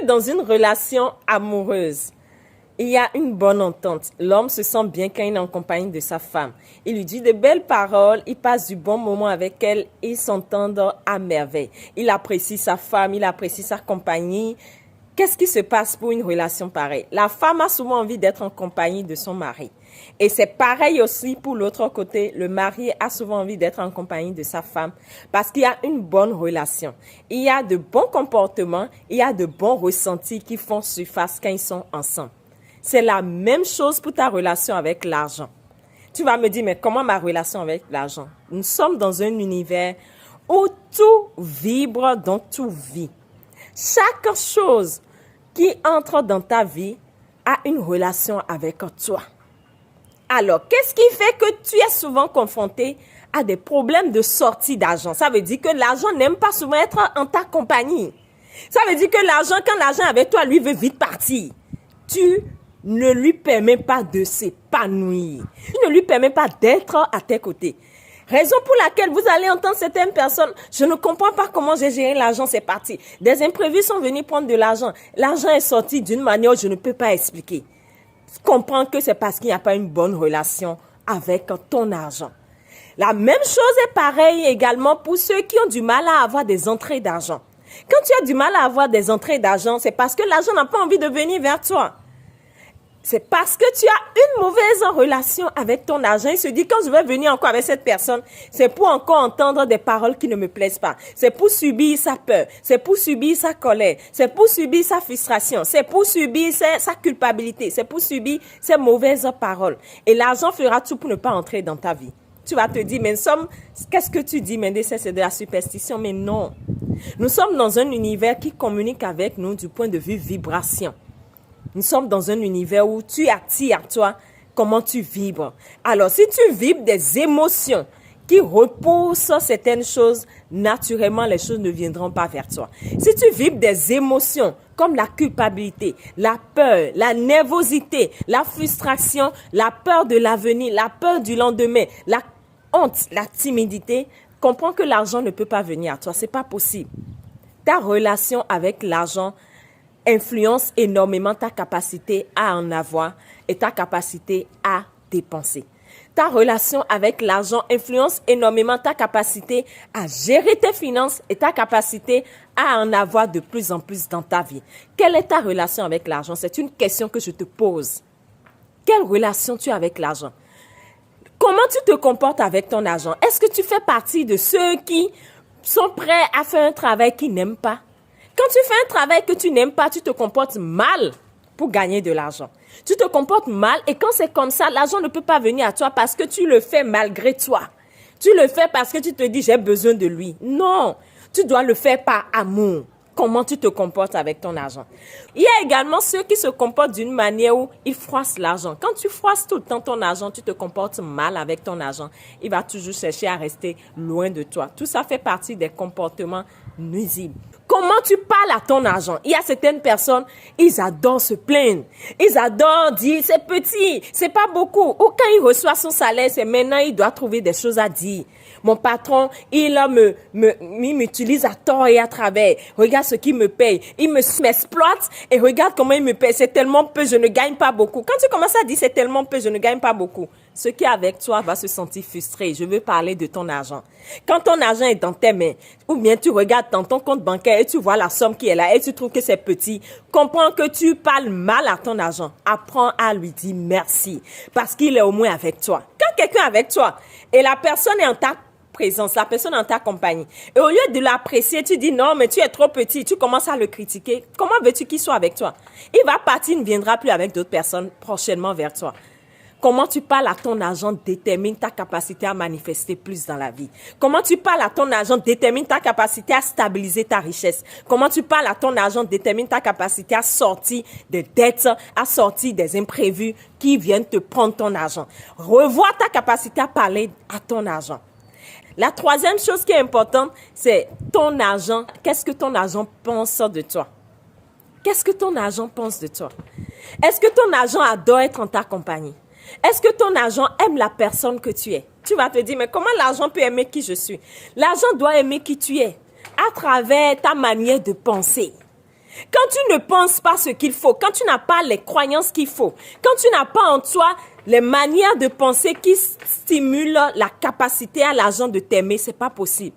dans une relation amoureuse, il y a une bonne entente. L'homme se sent bien quand il est en compagnie de sa femme. Il lui dit de belles paroles, il passe du bon moment avec elle, ils s'entendent à merveille. Il apprécie sa femme, il apprécie sa compagnie. Qu'est-ce qui se passe pour une relation pareille? La femme a souvent envie d'être en compagnie de son mari. Et c'est pareil aussi pour l'autre côté. Le mari a souvent envie d'être en compagnie de sa femme parce qu'il y a une bonne relation. Il y a de bons comportements, il y a de bons ressentis qui font surface quand ils sont ensemble. C'est la même chose pour ta relation avec l'argent. Tu vas me dire, mais comment ma relation avec l'argent? Nous sommes dans un univers où tout vibre, donc tout vit. Chaque chose qui entre dans ta vie a une relation avec toi. Alors, qu'est-ce qui fait que tu es souvent confronté à des problèmes de sortie d'argent? Ça veut dire que l'argent n'aime pas souvent être en ta compagnie. Ça veut dire que l'argent, quand l'argent est avec toi, lui veut vite partir. Tu ne lui permets pas de s'épanouir. Tu ne lui permets pas d'être à tes côtés. Raison pour laquelle vous allez entendre certaines personnes, je ne comprends pas comment j'ai géré l'argent, c'est parti. Des imprévus sont venus prendre de l'argent. L'argent est sorti d'une manière où je ne peux pas expliquer. Comprends que c'est parce qu'il n'y a pas une bonne relation avec ton argent. La même chose est pareille également pour ceux qui ont du mal à avoir des entrées d'argent. Quand tu as du mal à avoir des entrées d'argent, c'est parce que l'argent n'a pas envie de venir vers toi. C'est parce que tu as une mauvaise relation avec ton argent. Il se dit, quand je vais venir encore avec cette personne, c'est pour encore entendre des paroles qui ne me plaisent pas. C'est pour subir sa peur. C'est pour subir sa colère. C'est pour subir sa frustration. C'est pour subir sa culpabilité. C'est pour subir ses mauvaises paroles. Et l'argent fera tout pour ne pas entrer dans ta vie. Tu vas te dire, mais qu'est-ce que tu dis, Mendes, c'est de la superstition. Mais non. Nous sommes dans un univers qui communique avec nous du point de vue vibration. Nous sommes dans un univers où tu attires toi comment tu vibres. Alors, si tu vibres des émotions qui repoussent certaines choses, naturellement, les choses ne viendront pas vers toi. Si tu vibres des émotions comme la culpabilité, la peur, la nervosité, la frustration, la peur de l'avenir, la peur du lendemain, la honte, la timidité, comprends que l'argent ne peut pas venir à toi. C'est pas possible. Ta relation avec l'argent influence énormément ta capacité à en avoir et ta capacité à dépenser. Ta relation avec l'argent influence énormément ta capacité à gérer tes finances et ta capacité à en avoir de plus en plus dans ta vie. Quelle est ta relation avec l'argent? C'est une question que je te pose. Quelle relation tu as avec l'argent? Comment tu te comportes avec ton argent? Est-ce que tu fais partie de ceux qui sont prêts à faire un travail qu'ils n'aiment pas? Quand tu fais un travail que tu n'aimes pas, tu te comportes mal pour gagner de l'argent. Tu te comportes mal et quand c'est comme ça, l'argent ne peut pas venir à toi parce que tu le fais malgré toi. Tu le fais parce que tu te dis, j'ai besoin de lui. Non, tu dois le faire par amour. Comment tu te comportes avec ton argent? Il y a également ceux qui se comportent d'une manière où ils froissent l'argent. Quand tu froisses tout le temps ton argent, tu te comportes mal avec ton argent. Il va toujours chercher à rester loin de toi. Tout ça fait partie des comportements nuisibles. Comment tu parles à ton argent? Il y a certaines personnes, ils adorent se plaindre. Ils adorent dire, c'est petit, c'est pas beaucoup. Ou quand il reçoit son salaire, c'est maintenant, il doit trouver des choses à dire. Mon patron, il m'utilise à tort et à travers. Regarde ce qu'il me paye. Il m'exploite et regarde comment il me paye. C'est tellement peu, je ne gagne pas beaucoup. Quand tu commences à dire c'est tellement peu, je ne gagne pas beaucoup, ce qui est avec toi va se sentir frustré. Je veux parler de ton argent. Quand ton argent est dans tes mains, ou bien tu regardes dans ton compte bancaire et tu vois la somme qui est là et tu trouves que c'est petit, comprends que tu parles mal à ton argent. Apprends à lui dire merci parce qu'il est au moins avec toi. Quand quelqu'un est avec toi et la personne est en ta présence, la personne en ta compagnie. Et au lieu de l'apprécier, tu dis non, mais tu es trop petit, tu commences à le critiquer. Comment veux-tu qu'il soit avec toi? Il va partir, il ne viendra plus avec d'autres personnes prochainement vers toi. Comment tu parles à ton argent détermine ta capacité à manifester plus dans la vie. Comment tu parles à ton argent détermine ta capacité à stabiliser ta richesse. Comment tu parles à ton argent détermine ta capacité à sortir des dettes, à sortir des imprévus qui viennent te prendre ton argent. Revois ta capacité à parler à ton argent. La troisième chose qui est importante, c'est ton argent. Qu'est-ce que ton argent pense de toi? Qu'est-ce que ton argent pense de toi? Est-ce que ton argent adore être en ta compagnie? Est-ce que ton argent aime la personne que tu es? Tu vas te dire, mais comment l'argent peut aimer qui je suis? L'argent doit aimer qui tu es à travers ta manière de penser. Quand tu ne penses pas ce qu'il faut, quand tu n'as pas les croyances qu'il faut, quand tu n'as pas en toi les manières de penser qui stimulent la capacité à l'argent de t'aimer, c'est pas possible.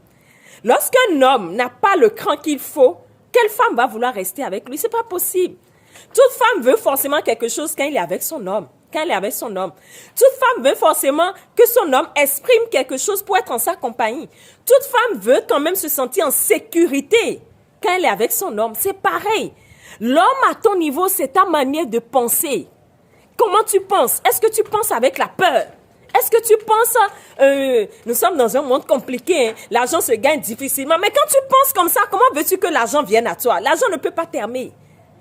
Lorsqu'un homme n'a pas le cran qu'il faut, quelle femme va vouloir rester avec lui? C'est pas possible. Toute femme veut forcément quelque chose quand il est avec son homme. Quand elle est avec son homme. Toute femme veut forcément que son homme exprime quelque chose pour être en sa compagnie. Toute femme veut quand même se sentir en sécurité quand elle est avec son homme. C'est pareil. L'homme à ton niveau, c'est ta manière de penser. Comment tu penses? Est-ce que tu penses avec la peur? Est-ce que tu penses, nous sommes dans un monde compliqué, hein? L'argent se gagne difficilement. Mais quand tu penses comme ça, comment veux-tu que l'argent vienne à toi? L'argent ne peut pas t'aimer.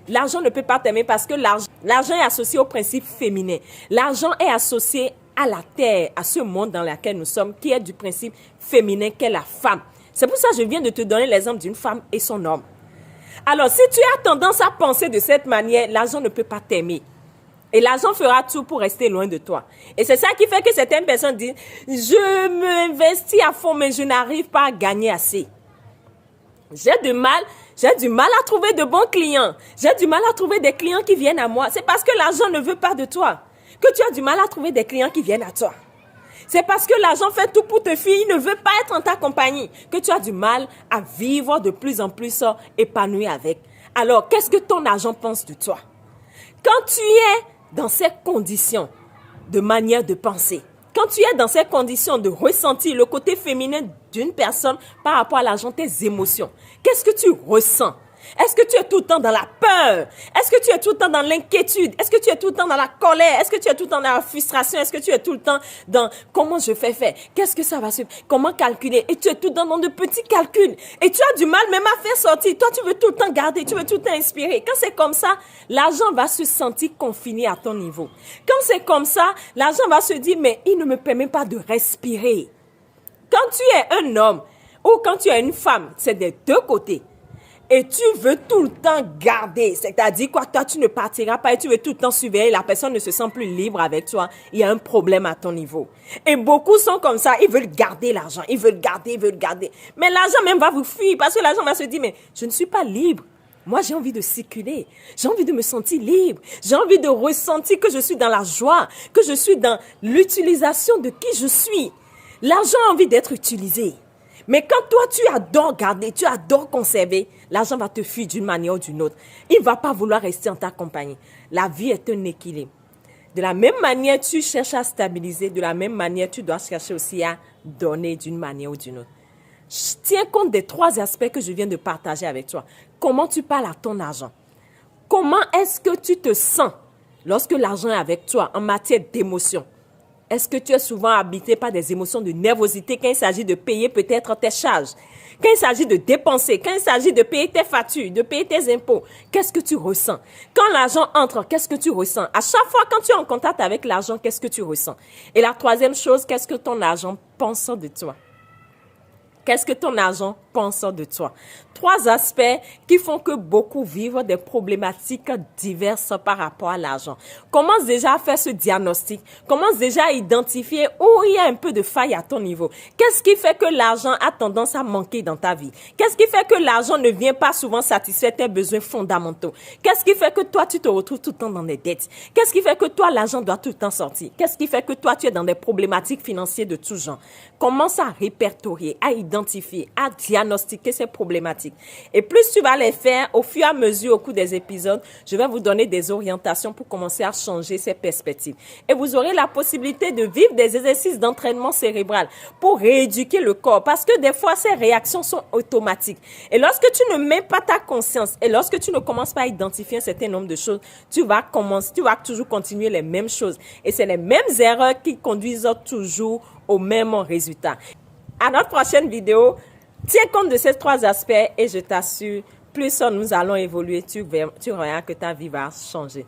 L'argent ne peut pas t'aimer parce que l'argent est associé au principe féminin. L'argent est associé à la terre, à ce monde dans lequel nous sommes, qui est du principe féminin qu'est la femme. C'est pour ça que je viens de te donner l'exemple d'une femme et son homme. Alors, si tu as tendance à penser de cette manière, l'argent ne peut pas t'aimer. Et l'argent fera tout pour rester loin de toi. Et c'est ça qui fait que certaines personnes disent, je m'investis à fond, mais je n'arrive pas à gagner assez. J'ai du mal à trouver de bons clients. J'ai du mal à trouver des clients qui viennent à moi. C'est parce que l'argent ne veut pas de toi que tu as du mal à trouver des clients qui viennent à toi. C'est parce que l'argent fait tout pour te fuir, il ne veut pas être en ta compagnie, que tu as du mal à vivre de plus en plus épanoui avec. Alors, qu'est-ce que ton argent pense de toi? Quand tu es dans ces conditions de manière de penser, quand tu es dans ces conditions de ressentir le côté féminin d'une personne par rapport à l'argent, tes émotions, qu'est-ce que tu ressens? Est-ce que tu es tout le temps dans la peur? Est-ce que tu es tout le temps dans l'inquiétude? Est-ce que tu es tout le temps dans la colère? Est-ce que tu es tout le temps dans la frustration? Est-ce que tu es tout le temps dans comment je fais faire? Qu'est-ce que ça va se... Comment calculer? Et tu es tout le temps dans de petits calculs. Et tu as du mal même à faire sortir. Toi, tu veux tout le temps garder. Tu veux tout le temps inspirer. Quand c'est comme ça, l'argent va se sentir confiné à ton niveau. Quand c'est comme ça, l'argent va se dire, mais il ne me permet pas de respirer. Quand tu es un homme ou quand tu es une femme, c'est des deux côtés. Et tu veux tout le temps garder. C'est-à-dire quoi, toi, tu ne partiras pas et tu veux tout le temps surveiller. La personne ne se sent plus libre avec toi. Il y a un problème à ton niveau. Et beaucoup sont comme ça. Ils veulent garder l'argent. Ils veulent garder. Mais l'argent même va vous fuir parce que l'argent va se dire, mais je ne suis pas libre. Moi, j'ai envie de circuler. J'ai envie de me sentir libre. J'ai envie de ressentir que je suis dans la joie, que je suis dans l'utilisation de qui je suis. L'argent a envie d'être utilisé. Mais quand toi, tu adores garder, tu adores conserver, l'argent va te fuir d'une manière ou d'une autre. Il ne va pas vouloir rester en ta compagnie. La vie est un équilibre. De la même manière, tu cherches à stabiliser. De la même manière, tu dois chercher aussi à donner d'une manière ou d'une autre. Tiens compte des 3 aspects que je viens de partager avec toi. Comment tu parles à ton argent? Comment est-ce que tu te sens lorsque l'argent est avec toi en matière d'émotion? Est-ce que tu es souvent habité par des émotions de nervosité quand il s'agit de payer peut-être tes charges? Quand il s'agit de dépenser, quand il s'agit de payer tes factures, de payer tes impôts, qu'est-ce que tu ressens? Quand l'argent entre, qu'est-ce que tu ressens? À chaque fois quand tu es en contact avec l'argent, qu'est-ce que tu ressens? Et la 3e chose, qu'est-ce que ton argent pense de toi? Qu'est-ce que ton argent pense de toi? 3 aspects qui font que beaucoup vivent des problématiques diverses par rapport à l'argent. Commence déjà à faire ce diagnostic. Commence déjà à identifier où il y a un peu de faille à ton niveau. Qu'est-ce qui fait que l'argent a tendance à manquer dans ta vie? Qu'est-ce qui fait que l'argent ne vient pas souvent satisfaire tes besoins fondamentaux? Qu'est-ce qui fait que toi, tu te retrouves tout le temps dans des dettes? Qu'est-ce qui fait que toi, l'argent doit tout le temps sortir? Qu'est-ce qui fait que toi, tu es dans des problématiques financières de tout genre? Commence à répertorier, à identifier, à diagnostiquer ces problématiques. Et plus tu vas les faire au fur et à mesure au cours des épisodes, je vais vous donner des orientations pour commencer à changer ces perspectives. Et vous aurez la possibilité de vivre des exercices d'entraînement cérébral pour rééduquer le corps parce que des fois, ces réactions sont automatiques. Et lorsque tu ne mets pas ta conscience et lorsque tu ne commences pas à identifier un certain nombre de choses, tu vas toujours continuer les mêmes choses. Et c'est les mêmes erreurs qui conduisent toujours au même résultat. À notre prochaine vidéo, tiens compte de ces 3 aspects et je t'assure, plus nous allons évoluer, tu verras que ta vie va changer.